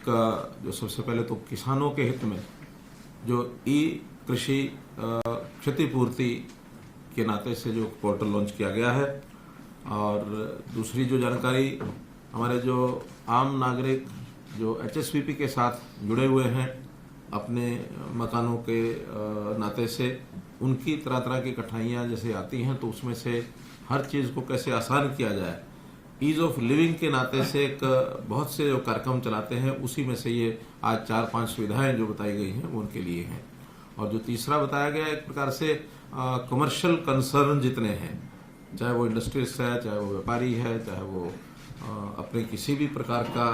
एक जो सबसे पहले तो किसानों के हित में जो ई कृषि क्षतिपूर्ति के नाते से जो पोर्टल लॉन्च किया गया है, और दूसरी जो जानकारी हमारे जो आम नागरिक जो एचएसवीपी के साथ जुड़े हुए हैं अपने मकानों के नाते से, उनकी तरह तरह की कठिनाइयाँ जैसे आती हैं तो उसमें से हर चीज़ को कैसे आसान किया जाए, ईज़ ऑफ लिविंग के नाते से एक बहुत से जो कार्यक्रम चलाते हैं, उसी में से ये आज 4-5 सुविधाएं जो बताई गई हैं वो उनके लिए हैं। और जो तीसरा बताया गया एक प्रकार से कमर्शियल कंसर्न जितने हैं, चाहे वो इंडस्ट्रीज है, चाहे वो व्यापारी है, चाहे वो अपने किसी भी प्रकार का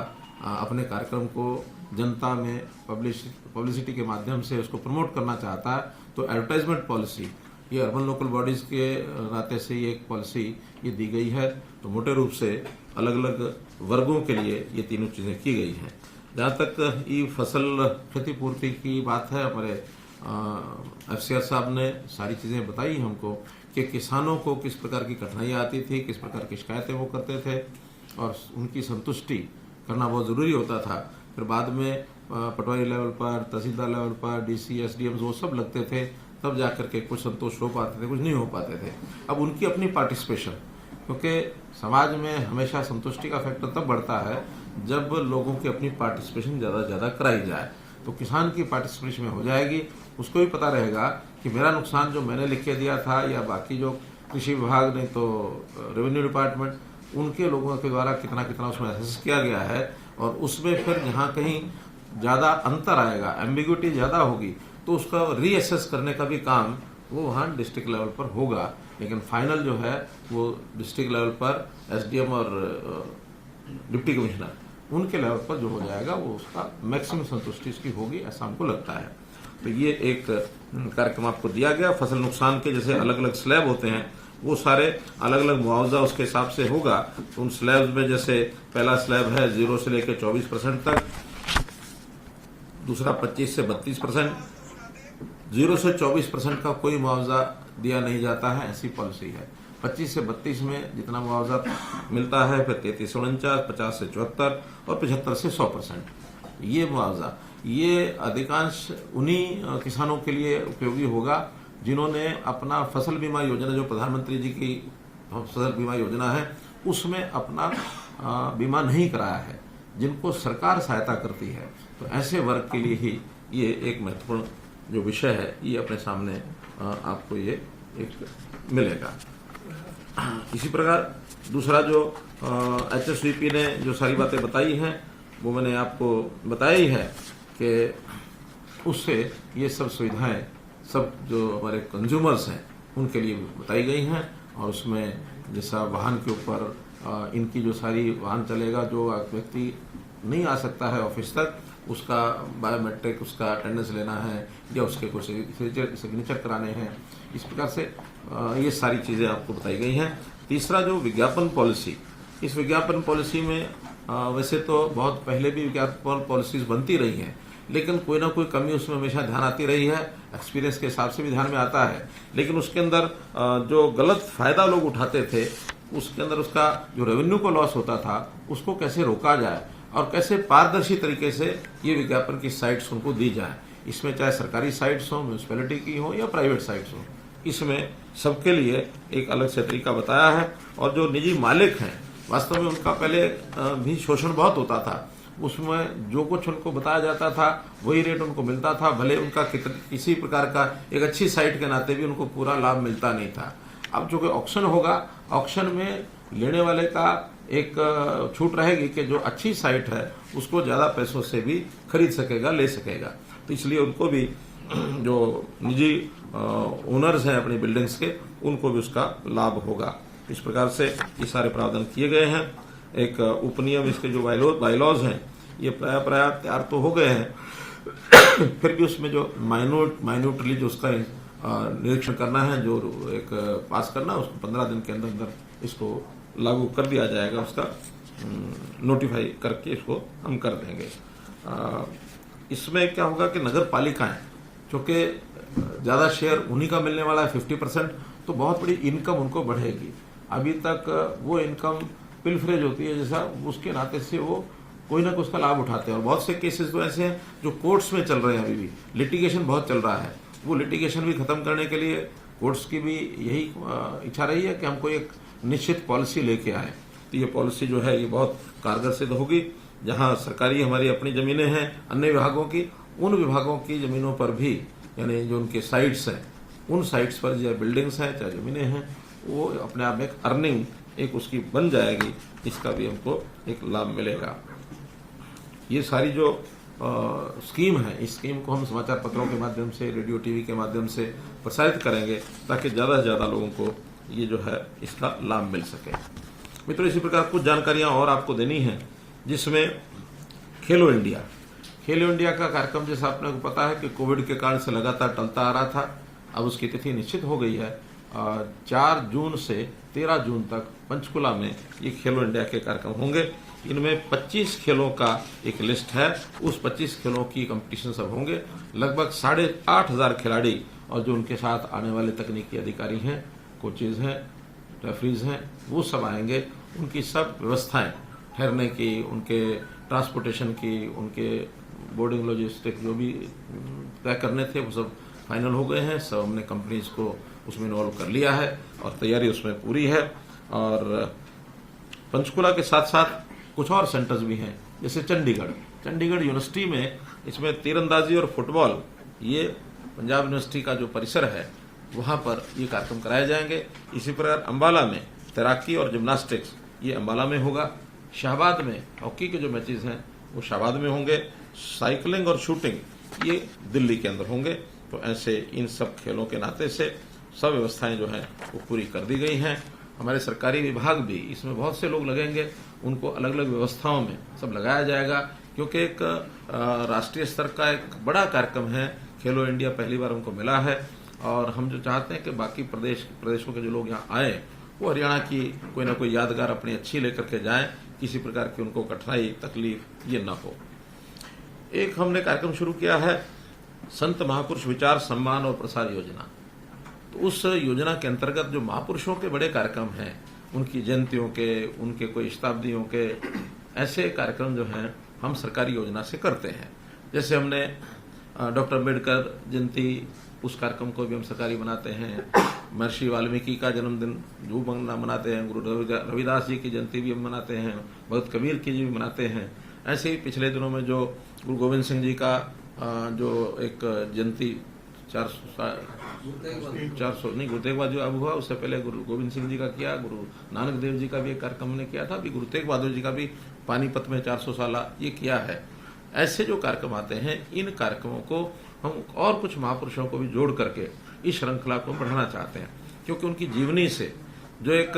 अपने कार्यक्रम को जनता में पब्लिसिटी के माध्यम से उसको प्रमोट करना चाहता है, तो एडवर्टाइजमेंट पॉलिसी ये अर्बन लोकल बॉडीज़ के नाते से ये एक पॉलिसी ये दी गई है। तो मोटे रूप से अलग अलग वर्गों के लिए ये तीनों चीज़ें की गई हैं। जहाँ तक ई फसल क्षतिपूर्ति की बात है, हमारे FCR साहब ने सारी चीज़ें बताई हमको कि किसानों को किस प्रकार की कठिनाइयाँ आती थी, किस प्रकार की शिकायतें वो करते थे, और उनकी संतुष्टि करना बहुत ज़रूरी होता था। फिर बाद में पटवारी लेवल पर, तहसीलदार लेवल पर, DC, SDM वो सब लगते थे, तब जाकर के कुछ संतोष हो पाते थे, कुछ नहीं हो पाते थे। अब उनकी अपनी पार्टिसिपेशन, क्योंकि समाज में हमेशा संतुष्टि का फैक्टर तब बढ़ता है जब लोगों की अपनी पार्टिसिपेशन ज़्यादा से ज़्यादा कराई जाए। तो किसान की पार्टिसिपेशन में हो जाएगी, उसको भी पता रहेगा कि मेरा नुकसान जो मैंने लिख के दिया था, या बाकी जो कृषि विभाग ने तो रेवेन्यू डिपार्टमेंट उनके लोगों के द्वारा कितना कितना उसमें असेस किया गया है, और उसमें फिर जहाँ कहीं ज़्यादा अंतर आएगा, एम्बिग्युइटी ज़्यादा होगी, तो उसका रीअसेस करने का भी काम वो वहाँ डिस्ट्रिक्ट लेवल पर होगा। लेकिन फाइनल जो है वो डिस्ट्रिक्ट लेवल पर SDM और डिप्टी कमिश्नर उनके लेवल पर जो हो जाएगा वो उसका मैक्सिमम संतुष्टि इसकी होगी, ऐसा हमको लगता है। तो ये एक कार्यक्रम आपको दिया गया। फसल नुकसान के जैसे अलग अलग स्लैब होते हैं, वो सारे अलग अलग मुआवजा उसके हिसाब से होगा। तो उन स्लैब्स में जैसे पहला स्लैब है 0 से लेकर 24% तक, दूसरा 25 से 32%, 0 से 24% का कोई मुआवजा दिया नहीं जाता है, ऐसी पॉलिसी है। 25 से 32 में जितना मुआवजा मिलता है, फिर 33 से 49, 50 से 74 और 75 से 100%। ये मुआवजा ये अधिकांश उन्हीं किसानों के लिए उपयोगी होगा जिन्होंने अपना फसल बीमा योजना, जो प्रधानमंत्री जी की फसल बीमा योजना है, उसमें अपना बीमा नहीं कराया है, जिनको सरकार सहायता करती है। तो ऐसे वर्ग के लिए ही ये एक महत्वपूर्ण जो विषय है ये अपने सामने आपको ये एक मिलेगा। इसी प्रकार दूसरा जो HSVP ने जो सारी बातें बताई हैं वो मैंने आपको बताई है कि उससे ये सब सुविधाएं सब जो हमारे कंज्यूमर्स हैं उनके लिए बताई गई हैं। और उसमें जैसा वाहन के ऊपर इनकी जो सारी वाहन चलेगा, जो व्यक्ति नहीं आ सकता है ऑफिस तक, उसका बायोमेट्रिक उसका अटेंडेंस लेना है या उसके कुछ सिग्नेचर कराने हैं, इस प्रकार से ये सारी चीज़ें आपको बताई गई हैं। तीसरा जो विज्ञापन पॉलिसी, इस विज्ञापन पॉलिसी में वैसे तो बहुत पहले भी विज्ञापन पॉलिसीज बनती रही हैं, लेकिन कोई ना कोई कमी उसमें हमेशा ध्यान आती रही है, एक्सपीरियंस के हिसाब से भी ध्यान में आता है। लेकिन उसके अंदर जो गलत फायदा लोग उठाते थे, उसके अंदर उसका जो रेवेन्यू को लॉस होता था उसको कैसे रोका जाए और कैसे पारदर्शी तरीके से ये विज्ञापन की साइट्स उनको दी जाए। इसमें चाहे सरकारी साइट्स हो, म्यूनसिपैलिटी की हो या प्राइवेट साइट्स हो, इसमें सबके लिए एक अलग से तरीका बताया है। और जो निजी मालिक हैं, वास्तव में उनका पहले भी शोषण बहुत होता था, उसमें जो कुछ उनको बताया जाता था वही रेट उनको मिलता था, भले उनका किसी प्रकार का एक अच्छी साइट के नाते भी उनको पूरा लाभ मिलता नहीं था। अब जो कि ऑक्शन होगा, ऑक्शन में लेने वाले का एक छूट रहेगी कि जो अच्छी साइट है उसको ज़्यादा पैसों से भी खरीद सकेगा, ले सकेगा। तो इसलिए उनको भी जो निजी ओनर्स हैं अपनी बिल्डिंग्स के, उनको भी उसका लाभ होगा। इस प्रकार से ये सारे प्रावधान किए गए हैं। एक उपनियम, इसके जो बाइलॉज हैं ये प्राय तैयार तो हो गए हैं, फिर भी उसमें जो माइन्यूटली जो उसका निरीक्षण करना है, जो एक पास करना है, उसको 15 दिन के अंदर अंदर इसको लागू कर दिया जाएगा, उसका नोटिफाई करके इसको हम कर देंगे। इसमें क्या होगा कि नगर पालिकाएं, चूँकि ज़्यादा शेयर उन्हीं का मिलने वाला है 50%, तो बहुत बड़ी इनकम उनको बढ़ेगी। अभी तक वो इनकम पिलफरेज होती है जैसा, उसके नाते से वो कोई ना कोई उसका लाभ उठाते हैं। और बहुत से केसेस तो ऐसे हैं जो कोर्ट्स में चल रहे हैं, अभी भी लिटिगेशन बहुत चल रहा है। वो लिटिगेशन भी खत्म करने के लिए कोर्ट्स की भी यही इच्छा रही है कि हमको एक निश्चित पॉलिसी लेके आए। तो ये पॉलिसी जो है ये बहुत कारगर सिद्ध होगी। जहाँ सरकारी हमारी अपनी ज़मीनें हैं, अन्य विभागों की, उन विभागों की ज़मीनों पर भी, यानी जो उनके साइट्स हैं, उन साइट्स पर चाहे बिल्डिंग्स हैं चाहे ज़मीनें हैं, वो अपने आप में एक अर्निंग एक उसकी बन जाएगी। इसका भी हमको एक लाभ मिलेगा। ये सारी जो स्कीम है, इस स्कीम को हम समाचार पत्रों के माध्यम से, रेडियो टीवी के माध्यम से प्रसारित करेंगे ताकि ज़्यादा से ज़्यादा लोगों को ये जो है इसका लाभ मिल सके। मित्रों, इसी प्रकार कुछ जानकारियां और आपको देनी है, जिसमें खेलो इंडिया का कार्यक्रम, जैसा आपने को पता है कि कोविड के कारण से लगातार टलता आ रहा था। अब उसकी तिथि निश्चित हो गई है। 4 जून से 13 जून तक पंचकुला में ये खेलो इंडिया के कार्यक्रम होंगे। इनमें 25 खेलों का एक लिस्ट है। उस 25 खेलों की कंपटीशन सब होंगे। लगभग 8,500 खिलाड़ी और जो उनके साथ आने वाले तकनीकी अधिकारी हैं, कोचेज हैं, रेफरीज हैं, वो सब आएंगे। उनकी सब व्यवस्थाएं, ठहरने की, उनके ट्रांसपोर्टेशन की, उनके बोर्डिंग लॉजिस्टिक जो भी तय करने थे वो सब फाइनल हो गए हैं। सब हमने कंपनीज को उसमें इन्वॉल्व कर लिया है और तैयारी उसमें पूरी है। और पंचकुला के साथ साथ कुछ और सेंटर्स भी हैं, जैसे चंडीगढ़ यूनिवर्सिटी में इसमें तीरंदाजी और फुटबॉल, ये पंजाब यूनिवर्सिटी का जो परिसर है वहाँ पर ये कार्यक्रम कराए जाएंगे। इसी प्रकार अम्बाला में तैराकी और जिम्नास्टिक्स, ये अम्बाला में होगा। शाहबाद में हॉकी के जो मैचेस हैं वो शाहबाद में होंगे। साइकिलिंग और शूटिंग ये दिल्ली के अंदर होंगे। तो ऐसे इन सब खेलों के नाते से सब व्यवस्थाएं जो हैं वो पूरी कर दी गई हैं। हमारे सरकारी विभाग भी, इसमें बहुत से लोग लगेंगे, उनको अलग अलग व्यवस्थाओं में सब लगाया जाएगा, क्योंकि एक राष्ट्रीय स्तर का एक बड़ा कार्यक्रम है। खेलो इंडिया पहली बार उनको मिला है और हम जो चाहते हैं कि बाकी प्रदेशों के जो लोग यहाँ आए वो हरियाणा की कोई ना कोई यादगार अपनी अच्छी लेकर के जाएं, किसी प्रकार की उनको कठिनाई तकलीफ ये ना हो। एक हमने कार्यक्रम शुरू किया है, संत महापुरुष विचार सम्मान और प्रसार योजना। तो उस योजना के अंतर्गत जो महापुरुषों के बड़े कार्यक्रम हैं, उनकी जयंतियों के, उनके कोई शताब्दियों के, ऐसे कार्यक्रम जो हैं हम सरकारी योजना से करते हैं। जैसे हमने डॉक्टर अम्बेडकर जयंती, उस कार्यक्रम को भी हम सरकारी बनाते हैं। महर्षि वाल्मीकि का जन्मदिन जो मनाते हैं, गुरु रविदास जी की जयंती भी हम मनाते हैं, भगत कबीर की जी भी मनाते हैं। ऐसे ही पिछले दिनों में जो गुरु गोविंद सिंह जी का जो एक जयंती 400 नहीं, गुरु तेग बहादुर जो अब हुआ, उससे पहले गुरु गोविंद सिंह जी का किया, गुरु नानक देव जी का भी एक कार्यक्रम हमने किया था, अभी गुरु तेग बहादुर जी का भी पानीपत में 400 साल ये किया है। ऐसे जो कार्यक्रम आते हैं, इन कार्यक्रमों को हम और कुछ महापुरुषों को भी जोड़ करके इस श्रृंखला को बढ़ाना चाहते हैं, क्योंकि उनकी जीवनी से जो एक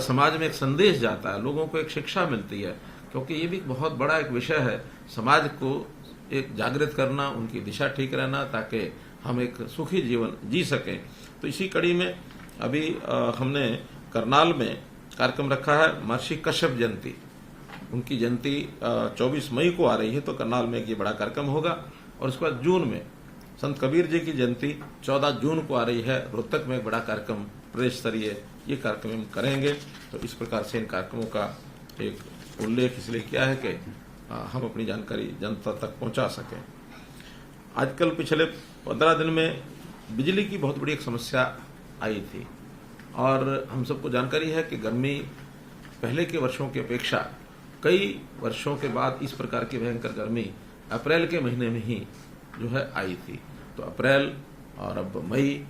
समाज में एक संदेश जाता है, लोगों को एक शिक्षा मिलती है। क्योंकि ये भी बहुत बड़ा एक विषय है, समाज को एक जागृत करना, उनकी दिशा ठीक रहना, ताकि हम एक सुखी जीवन जी सकें। तो इसी कड़ी में अभी हमने करनाल में कार्यक्रम रखा है, महर्षि कश्यप जयंती। उनकी जयंती 24 मई को आ रही है, तो करनाल में एक ये बड़ा कार्यक्रम होगा। और उसके बाद जून में संत कबीर जी की जयंती 14 जून को आ रही है, रोहतक में एक बड़ा कार्यक्रम प्रदेश स्तरीय ये कार्यक्रम हम करेंगे। तो इस प्रकार से इन कार्यक्रमों का एक उल्लेख इसलिए किया है कि हम अपनी जानकारी जनता तक पहुंचा सकें। आजकल पिछले 15 दिन में बिजली की बहुत बड़ी एक समस्या आई थी और हम सबको जानकारी है कि गर्मी पहले के वर्षों की अपेक्षा कई वर्षों के बाद इस प्रकार की भयंकर गर्मी अप्रैल के महीने में ही जो है आई थी। तो अप्रैल और अब मई,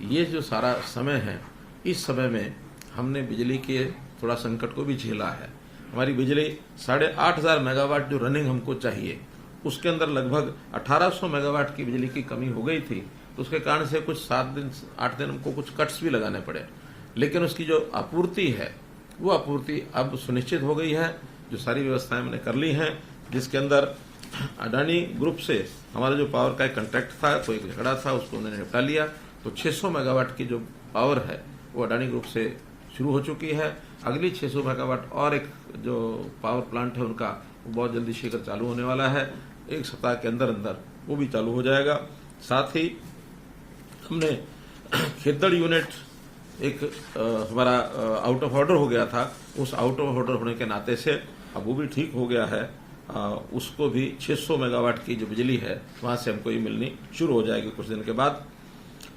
ये जो सारा समय है, इस समय में हमने बिजली के थोड़ा संकट को भी झेला है। हमारी बिजली 8,500 मेगावाट जो रनिंग हमको चाहिए, उसके अंदर लगभग 1800 मेगावाट की बिजली की कमी हो गई थी। तो उसके कारण से कुछ 7-8 दिन हमको कुछ कट्स भी लगाने पड़े, लेकिन उसकी जो आपूर्ति है वो आपूर्ति अब सुनिश्चित हो गई है। जो सारी व्यवस्थाएं हमने कर ली हैं, जिसके अंदर अडानी ग्रुप से हमारा जो पावर का एक कॉन्ट्रैक्ट था, कोई झगड़ा था, उसको उन्होंने निपटा लिया। तो 600 मेगावाट की जो पावर है वो अडानी ग्रुप से शुरू हो चुकी है। अगली 600 मेगावाट और एक जो पावर प्लांट है उनका, वो बहुत जल्दी शीघ्र चालू होने वाला है, 1 सप्ताह के अंदर अंदर वो भी चालू हो जाएगा। साथ ही हमने खेतड़ यूनिट एक हमारा आउट ऑफ ऑर्डर हो गया था, उस आउट ऑफ ऑर्डर होने के नाते से अब वो भी ठीक हो गया है। उसको भी 600 मेगावाट की जो बिजली है वहाँ से हमको ये मिलनी शुरू हो जाएगी कुछ दिन के बाद।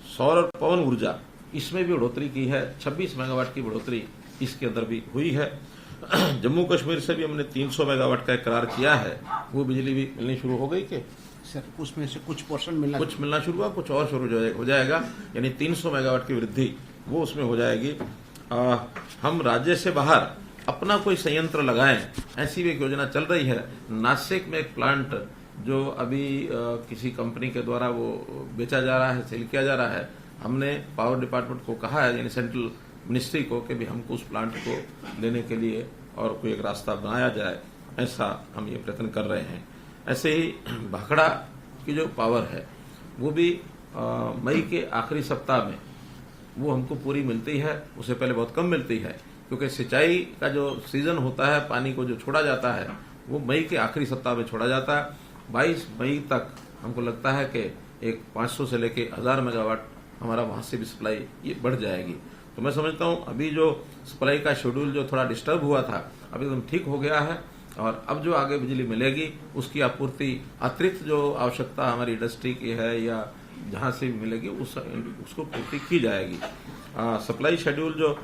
सौर और पवन ऊर्जा इसमें भी बढ़ोतरी की है, 26 मेगावाट की बढ़ोतरी इसके अंदर भी हुई है। जम्मू कश्मीर से भी हमने 300 मेगावाट का करार किया है, वो बिजली भी मिलनी शुरू हो गई कि सर उसमें से कुछ पोर्शन मिलना शुरू हुआ, कुछ और शुरू हो जाएगा, यानी 300 मेगावाट की वृद्धि वो उसमें हो जाएगी। हम राज्य से बाहर अपना कोई संयंत्र लगाएं, ऐसी भी एक योजना चल रही है। नासिक में एक प्लांट जो अभी किसी कंपनी के द्वारा वो बेचा जा रहा है, सेल किया जा रहा है, हमने पावर डिपार्टमेंट को कहा है, यानी सेंट्रल मिनिस्ट्री को, कि भी हमको उस प्लांट को लेने के लिए और कोई एक रास्ता बनाया जाए, ऐसा हम ये प्रयत्न कर रहे हैं। ऐसे ही भाखड़ा की जो पावर है वो भी मई के आखिरी सप्ताह में वो हमको पूरी मिलती है, उससे पहले बहुत कम मिलती है, क्योंकि सिंचाई का जो सीजन होता है, पानी को जो छोड़ा जाता है वो मई के आखिरी सप्ताह में छोड़ा जाता है। 22 मई तक हमको लगता है कि एक 500 से लेके 1000 मेगावाट हमारा वहां से भी सप्लाई ये बढ़ जाएगी। तो मैं समझता हूँ अभी जो सप्लाई का शेड्यूल जो थोड़ा डिस्टर्ब हुआ था, अभी एकदम ठीक हो गया है, और अब जो आगे बिजली मिलेगी उसकी आपूर्ति अतिरिक्त जो आवश्यकता हमारी इंडस्ट्री की है या जहां से भी मिलेगी उसको पूर्ति की जाएगी। सप्लाई शेड्यूल जो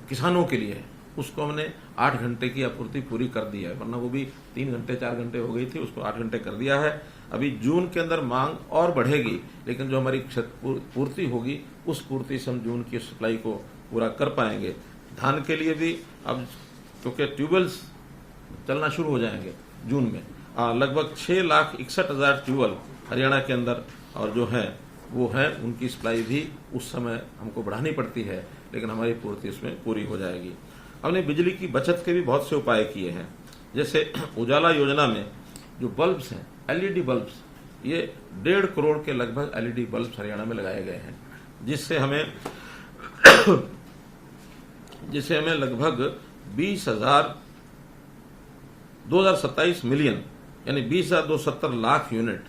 किसानों के लिए है उसको हमने 8 घंटे की आपूर्ति पूरी कर दी है, वरना वो भी 3 घंटे 4 घंटे हो गई थी, उसको 8 घंटे कर दिया है। अभी जून के अंदर मांग और बढ़ेगी, लेकिन जो हमारी पूर्ति होगी उस पूर्ति से हम जून की सप्लाई को पूरा कर पाएंगे। धान के लिए भी अब क्योंकि ट्यूबवेल्स चलना शुरू हो जाएंगे जून में, लगभग 6,61,000 ट्यूबवेल हरियाणा के अंदर और जो है वो है, उनकी सप्लाई भी उस समय हमको बढ़ानी पड़ती है, लेकिन हमारी पूर्ति उसमें पूरी हो जाएगी। हमने बिजली की बचत के भी बहुत से उपाय किए हैं, जैसे उजाला योजना में जो बल्ब्स हैं, एलईडी बल्ब्स, ये 1.5 करोड़ के लगभग एलईडी बल्ब्स हरियाणा में लगाए गए हैं, जिससे हमें लगभग 2027 मिलियन यानी 20,270 लाख यूनिट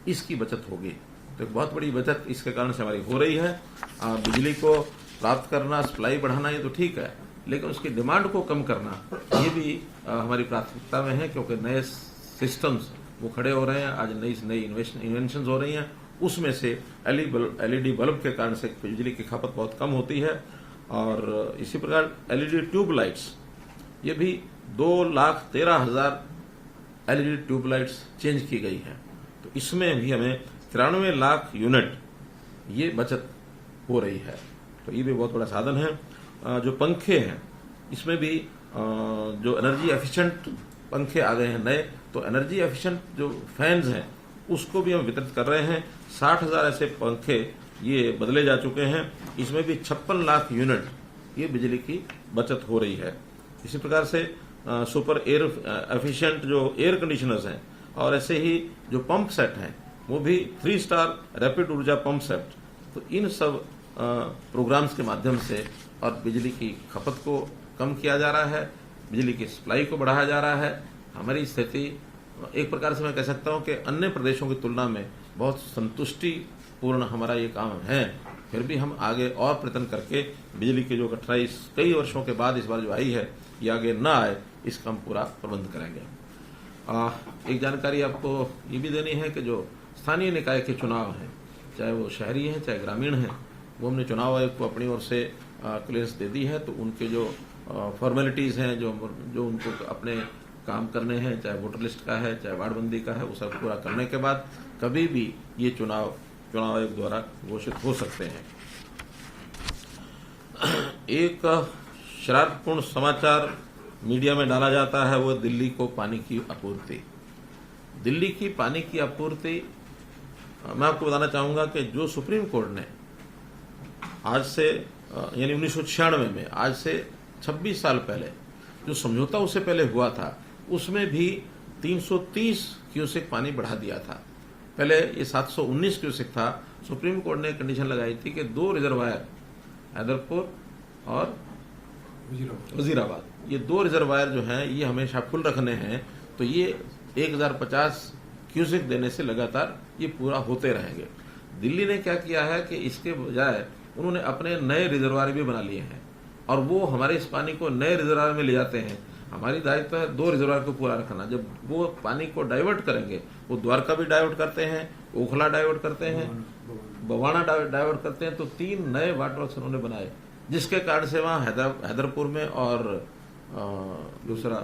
इसकी बचत होगी। तो एक बहुत बड़ी बचत इसके कारण से हमारी हो रही है। बिजली को प्राप्त करना, सप्लाई बढ़ाना ये तो ठीक है, लेकिन उसकी डिमांड को कम करना ये भी हमारी प्राथमिकता में है, क्योंकि नए सिस्टम्स वो खड़े हो रहे हैं, आज नई इन्वेंशन हो रही हैं, उसमें से एलईडी बल्ब के कारण से बिजली की खपत बहुत कम होती है। और इसी प्रकार एलईडी ट्यूब लाइट्स, ये भी 2,13,000 एलईडी ट्यूब लाइट्स चेंज की गई हैं, तो इसमें भी हमें 93 लाख यूनिट ये बचत हो रही है, तो ये भी बहुत बड़ा साधन है। जो पंखे हैं इसमें भी जो एनर्जी एफिशिएंट पंखे आ गए हैं नए, तो एनर्जी एफिशिएंट जो फैंस हैं उसको भी हम वितरित कर रहे हैं। 60,000 ऐसे पंखे ये बदले जा चुके हैं, इसमें भी 56 लाख यूनिट ये बिजली की बचत हो रही है। इसी प्रकार से सुपर एयर एफिशिएंट जो एयर कंडीशनर्स हैं, और ऐसे ही जो पंप सेट हैं वो भी 3 स्टार रैपिड ऊर्जा पंप सेट, तो इन सब प्रोग्राम्स के माध्यम से और बिजली की खपत को कम किया जा रहा है, बिजली की सप्लाई को बढ़ाया जा रहा है। हमारी स्थिति एक प्रकार से मैं कह सकता हूं कि अन्य प्रदेशों की तुलना में बहुत संतुष्टिपूर्ण हमारा ये काम है। फिर भी हम आगे और प्रयत्न करके बिजली की जो कठिनाई कई वर्षों के बाद इस बार जो आई है ये आगे न आए, इसका हम पूरा प्रबंध करेंगे। एक जानकारी आपको ये भी देनी है कि जो स्थानीय निकाय के चुनाव हैं, चाहे वो शहरी हैं चाहे ग्रामीण हैं, वो हमने चुनाव आयोग को अपनी ओर से क्लियरेंस दे दी है। तो उनके जो फॉर्मेलिटीज़ हैं, जो उनको अपने काम करने हैं, चाहे वोटर लिस्ट का है चाहे वार्डबंदी का है, वो सब पूरा करने के बाद कभी भी ये चुनाव आयोग द्वारा घोषित हो सकते हैं। एक शरारतपूर्ण समाचार मीडिया में डाला जाता है, वो दिल्ली को पानी की आपूर्ति। दिल्ली की पानी की आपूर्ति मैं आपको बताना चाहूंगा कि जो सुप्रीम कोर्ट ने आज से यानी 1996 में, आज से 26 साल पहले जो समझौता उससे पहले हुआ था, उसमें भी 330 क्यूसेक पानी बढ़ा दिया था। पहले ये 719 क्यूसेक था। सुप्रीम कोर्ट ने कंडीशन लगाई थी कि 2 रिजर्वायर, हैदरपुर और वजीराबाद, ये 2 रिजर्वायर जो हैं ये हमेशा फुल रखने हैं, तो ये 1050 क्यूसेक देने से लगातार ये पूरा होते रहेंगे। दिल्ली ने क्या किया है कि इसके बजाय उन्होंने अपने नए रिजर्वायर भी बना लिए हैं, और वो हमारे इस पानी को नए रिजर्वायर में ले जाते हैं। हमारी दायित्व है 2 रिजर्वायर को पूरा रखना। जब वो पानी को डाइवर्ट करेंगे, वो द्वारका भी डाइवर्ट करते हैं, ओखला डाइवर्ट करते हैं, बवाना डाइवर्ट करते हैं, तो 3 नए वाटर वर्क्स उन्होंने बनाए, जिसके कारण से वहाँ हैदरपुर में और दूसरा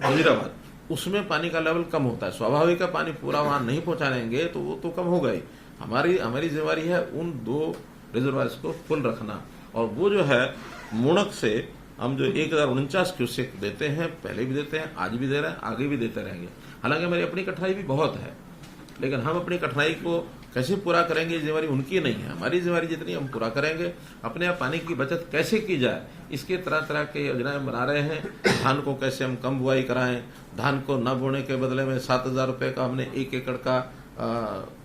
वजीराबाद, उसमें पानी का लेवल कम होता है। स्वाभाविक है, पानी पूरा वहां नहीं पहुंचाएंगे तो वो तो कम होगा ही। हमारी जिम्मेवारी है उन 2 रिजर्वायर्स को फुल रखना। और वो जो है मुणक से हम जो 1049 क्यूसेक देते हैं, पहले भी देते हैं, आज भी दे रहे हैं, आगे भी देते रहेंगे। हालांकि हमारी अपनी कठिनाई भी बहुत है, लेकिन हम अपनी कठिनाई को कैसे पूरा करेंगे, जिम्मेवारी उनकी नहीं है, हमारी जिम्मेवारी जितनी हम पूरा करेंगे। अपने आप पानी की बचत कैसे की जाए, इसके तरह तरह के योजनाएं बना रहे हैं। धान को कैसे हम कम बुआई कराएं, धान को न बोने के बदले में 7,000 रुपये का हमने 1 एकड़ का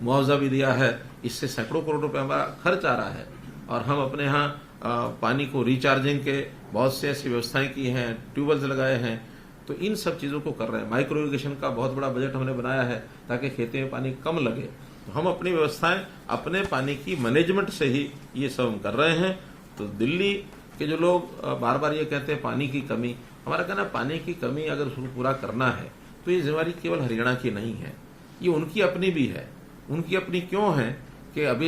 मुआवजा भी दिया है। इससे सैकड़ों करोड़ रुपए हमारा खर्च आ रहा है। और हम अपने यहाँ पानी को रिचार्जिंग के बहुत से ऐसी व्यवस्थाएं की हैं, ट्यूबवेल्स लगाए हैं, तो इन सब चीज़ों को कर रहे हैं। माइक्रो इरिगेशन का बहुत बड़ा बजट हमने बनाया है ताकि खेती में पानी कम लगे। तो हम अपनी व्यवस्थाएं अपने पानी की मैनेजमेंट से ही ये सब हम कर रहे हैं। तो दिल्ली के जो लोग बार बार ये कहते हैं पानी की कमी, हमारा कहना पानी की कमी अगर उसको पूरा करना है तो ये जिम्मेवारी केवल हरियाणा की नहीं है, ये उनकी अपनी भी है। उनकी अपनी क्यों है कि अब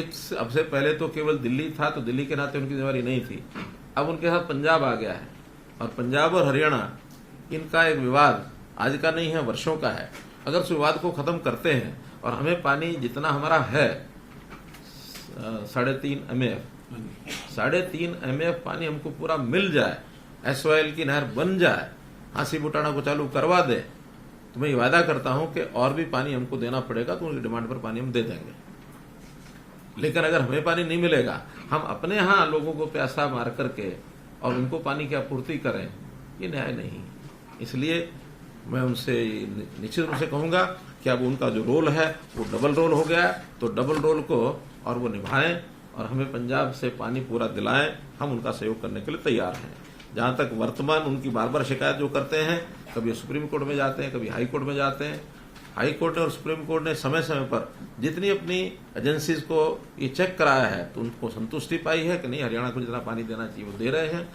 से पहले तो केवल दिल्ली था, तो दिल्ली के नाते उनकी जिम्मेवारी नहीं थी। अब उनके साथ पंजाब आ गया है, और पंजाब और हरियाणा इनका एक विवाद आज का नहीं है, वर्षों का है। अगर उस विवाद को खत्म करते हैं और हमें पानी जितना हमारा है 3.5 MF पानी हमको पूरा मिल जाए, SYL की नहर बन जाए, हांसी बुटाना को चालू करवा दे, तो मैं ये वादा करता हूं कि और भी पानी हमको देना पड़ेगा, तो उनकी डिमांड पर पानी हम दे देंगे। लेकिन अगर हमें पानी नहीं मिलेगा, हम अपने यहाँ लोगों को प्यासा मार करके और उनको पानी की आपूर्ति करें, ये न्याय नहीं। इसलिए मैं उनसे निश्चित रूप से कहूंगा कि अब उनका जो रोल है वो डबल रोल हो गया है, तो डबल रोल को और वो निभाएं और हमें पंजाब से पानी पूरा दिलाएं। हम उनका सहयोग करने के लिए तैयार हैं। जहां तक वर्तमान उनकी बार बार शिकायत जो करते हैं, कभी सुप्रीम कोर्ट में जाते हैं, कभी हाई कोर्ट में जाते हैं। हाई कोर्ट और सुप्रीम कोर्ट ने समय समय पर जितनी अपनी एजेंसीज को ये चेक कराया है, तो उनको संतुष्टि पाई है कि नहीं, हरियाणा को जितना पानी देना चाहिए वो दे रहे हैं।